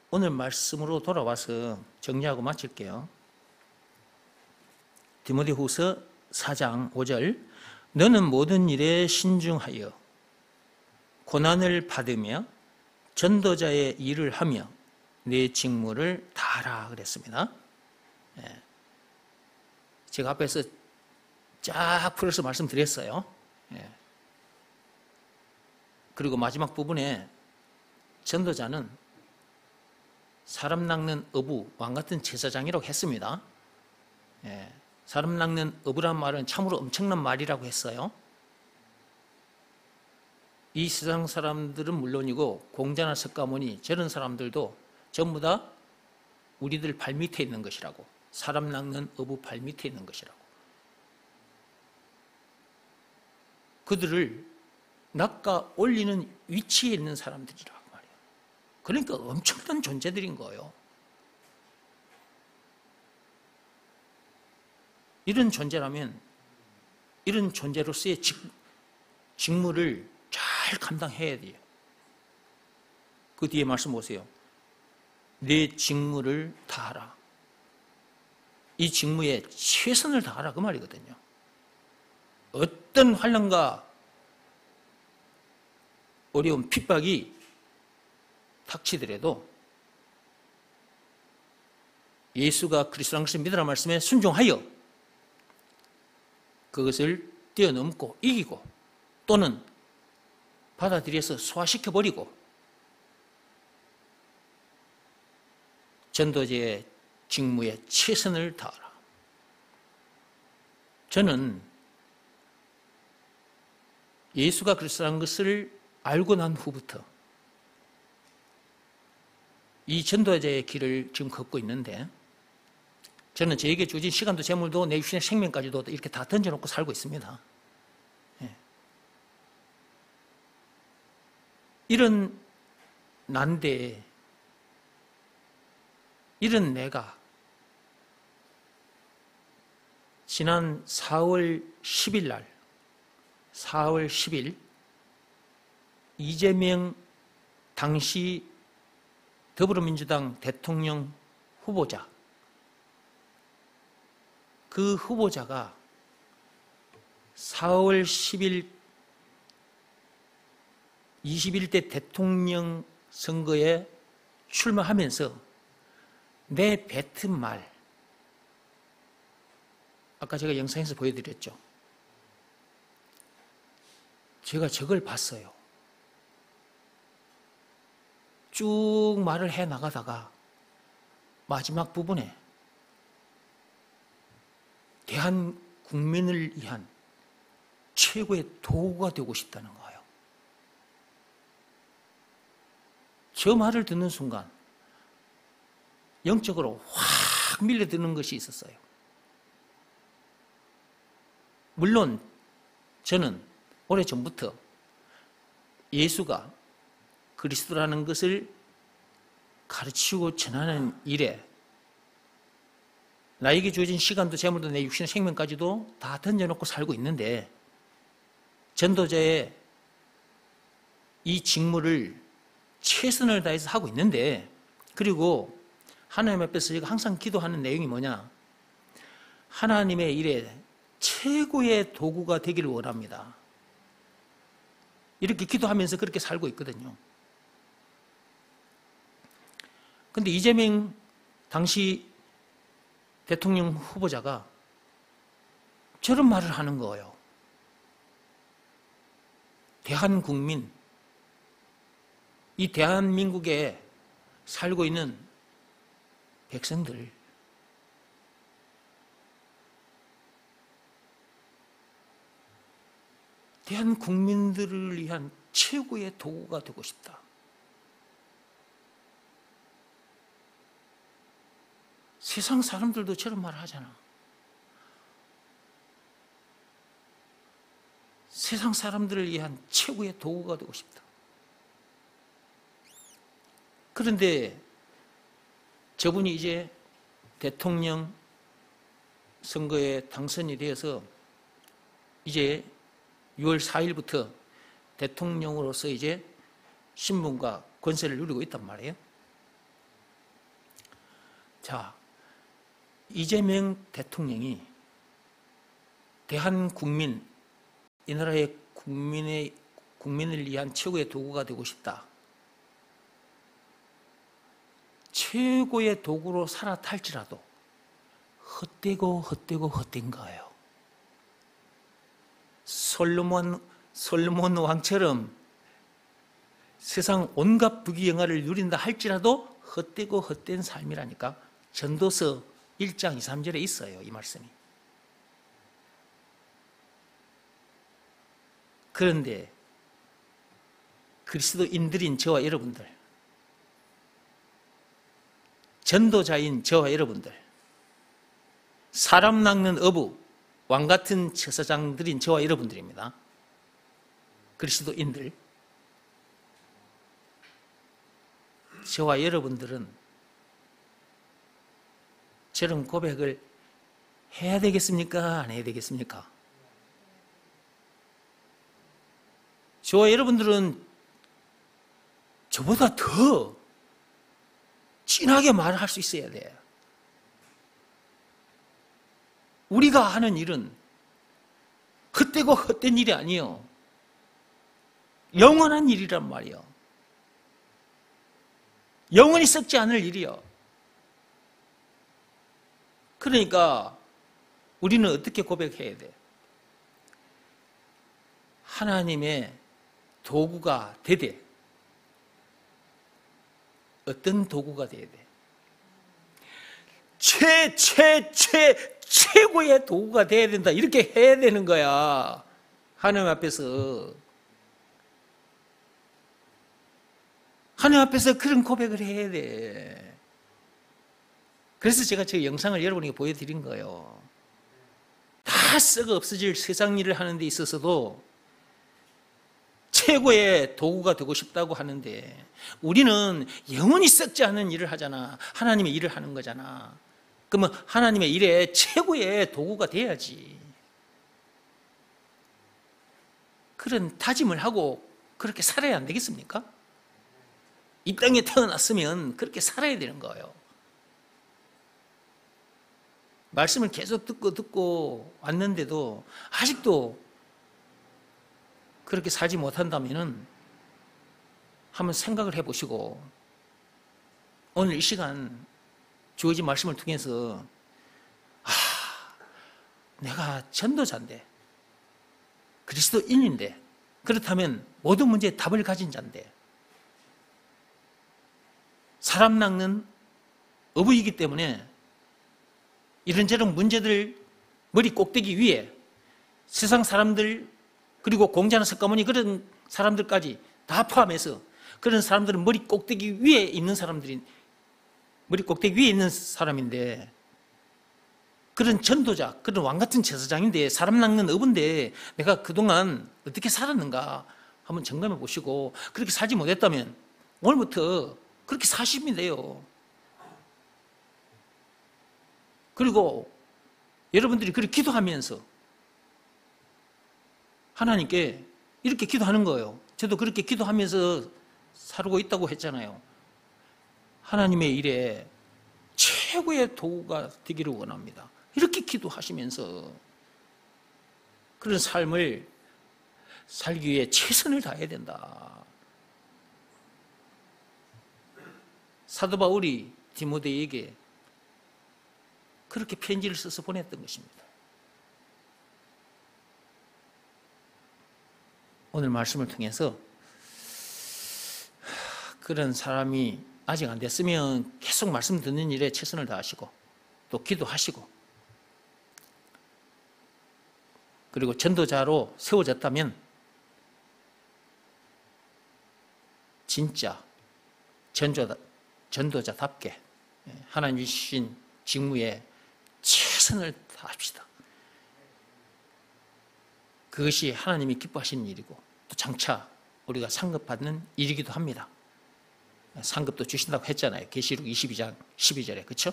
오늘 말씀으로 돌아와서 정리하고 마칠게요. 디모데후서 4장 5절, 너는 모든 일에 신중하여 고난을 받으며 전도자의 일을 하며 내 직무를 다하라 그랬습니다. 제가 앞에서 쫙 풀어서 말씀드렸어요. 그리고 마지막 부분에 전도자는 사람 낚는 어부, 왕같은 제사장이라고 했습니다. 사람 낚는 어부란 말은 참으로 엄청난 말이라고 했어요. 이 세상 사람들은 물론이고 공자나 석가모니 저런 사람들도 전부 다 우리들 발 밑에 있는 것이라고, 사람 낚는 어부 발 밑에 있는 것이라고. 그들을 낚아 올리는 위치에 있는 사람들이라고 말이에요. 그러니까 엄청난 존재들인 거예요. 이런 존재라면 이런 존재로서의 직무를 잘 감당해야 돼요. 그 뒤에 말씀 보세요. 내 직무를 다하라. 이 직무에 최선을 다하라, 그 말이거든요. 어떤 환난과 어려운 핍박이 닥치더라도 예수가 그리스도라는 것을 믿으라는 말씀에 순종하여 그것을 뛰어넘고 이기고, 또는 받아들여서 소화시켜버리고 전도자의 직무에 최선을 다하라. 저는 예수가 그리스도라는 것을 알고 난 후부터 이 전도자의 길을 지금 걷고 있는데, 저는 저에게 주어진 시간도 재물도 내 육신의 생명까지도 이렇게 다 던져놓고 살고 있습니다. 이런 난데, 이런 내가 지난 4월 10일 날, 4월 10일 이재명 당시 더불어민주당 대통령 후보자, 그 후보자가 4월 10일 21대 대통령 선거에 출마하면서 내뱉은 말, 아까 제가 영상에서 보여드렸죠. 제가 저걸 봤어요. 쭉 말을 해 나가다가 마지막 부분에 대한 국민을 위한 최고의 도구가 되고 싶다는 거예요. 저 말을 듣는 순간 영적으로 확 밀려드는 것이 있었어요. 물론 저는 오래전부터 예수가 그리스도라는 것을 가르치고 전하는 일에 나에게 주어진 시간도 재물도 내 육신의 생명까지도 다 던져놓고 살고 있는데, 전도자의 이 직무를 최선을 다해서 하고 있는데, 그리고 하나님 앞에서 제가 항상 기도하는 내용이 뭐냐, 하나님의 일에 최고의 도구가 되기를 원합니다. 이렇게 기도하면서 그렇게 살고 있거든요. 근데 이재명 당시 대통령 후보자가 저런 말을 하는 거예요. 대한국민, 이 대한민국에 살고 있는 백성들, 대한국민들을 위한 최고의 도구가 되고 싶다. 세상 사람들도 저런 말을 하잖아. 세상 사람들을 위한 최고의 도구가 되고 싶다. 그런데 저분이 이제 대통령 선거에 당선이 되어서 이제 6월 4일부터 대통령으로서 이제 신분과 권세를 누리고 있단 말이에요. 자, 이재명 대통령이 대한국민, 이 나라의 국민을 위한 최고의 도구가 되고 싶다. 최고의 도구로 살아 탈지라도 헛되고 헛된 거예요. 솔로몬 왕처럼 세상 온갖 부귀영화를 누린다 할지라도 헛되고 헛된 삶이라니까. 전도서 1장 2, 3절에 있어요, 이 말씀이. 그런데 그리스도인들인 저와 여러분들, 전도자인 저와 여러분들, 사람 낚는 어부, 왕같은 처사장들인 저와 여러분들입니다. 그리스도인들, 저와 여러분들은 저런 고백을 해야 되겠습니까? 안 해야 되겠습니까? 저와 여러분들은 저보다 더 진하게 말할 수 있어야 돼. 우리가 하는 일은 헛되고 헛된 일이 아니에요. 영원한 일이란 말이에요. 영원히 썩지 않을 일이요. 그러니까 우리는 어떻게 고백해야 돼? 하나님의 도구가 되되, 어떤 도구가 돼야 돼? 최고의 도구가 돼야 된다. 이렇게 해야 되는 거야. 하나님 앞에서. 하나님 앞에서 그런 고백을 해야 돼. 그래서 제가 저 영상을 여러분에게 보여드린 거예요. 다 썩어 없어질 세상 일을 하는 데 있어서도 최고의 도구가 되고 싶다고 하는데, 우리는 영원히 썩지 않은 일을 하잖아. 하나님의 일을 하는 거잖아. 그러면 하나님의 일에 최고의 도구가 돼야지. 그런 다짐을 하고 그렇게 살아야 안 되겠습니까? 이 땅에 태어났으면 그렇게 살아야 되는 거예요. 말씀을 계속 듣고 왔는데도 아직도 그렇게 살지 못한다면 한번 생각을 해보시고 오늘 이 시간 주어진 말씀을 통해서 내가 전도자인데 그리스도인인데 그렇다면 모든 문제에 답을 가진 자인데 사람 낚는 어부이기 때문에 이런저런 문제들 머리 꼭대기 위에 세상 사람들 그리고 공자나 석가모니 그런 사람들까지 다 포함해서 그런 사람들은 머리 꼭대기 위에 있는 사람들이 머리 꼭대기 위에 있는 사람인데 그런 전도자, 그런 왕같은 제사장인데 사람 낚는 어부인데 내가 그동안 어떻게 살았는가 한번 점검해 보시고 그렇게 살지 못했다면 오늘부터 그렇게 사시면 돼요. 그리고 여러분들이 그렇게 기도하면서 하나님께 이렇게 기도하는 거예요. 저도 그렇게 기도하면서 살고 있다고 했잖아요. 하나님의 일에 최고의 도구가 되기를 원합니다. 이렇게 기도하시면서 그런 삶을 살기 위해 최선을 다해야 된다. 사도 바울이 디모데에게 그렇게 편지를 써서 보냈던 것입니다. 오늘 말씀을 통해서 그런 사람이 아직 안 됐으면 계속 말씀 듣는 일에 최선을 다하시고 또 기도하시고 그리고 전도자로 세워졌다면 진짜 전도자답게 하나님 주신 직무에 최선을 다합시다. 그것이 하나님이 기뻐하시는 일이고 또 장차 우리가 상급받는 일이기도 합니다. 상급도 주신다고 했잖아요. 계시록 22장 12절에 그렇죠?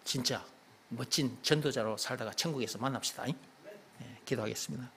진짜 멋진 전도자로 살다가 천국에서 만납시다. 기도하겠습니다.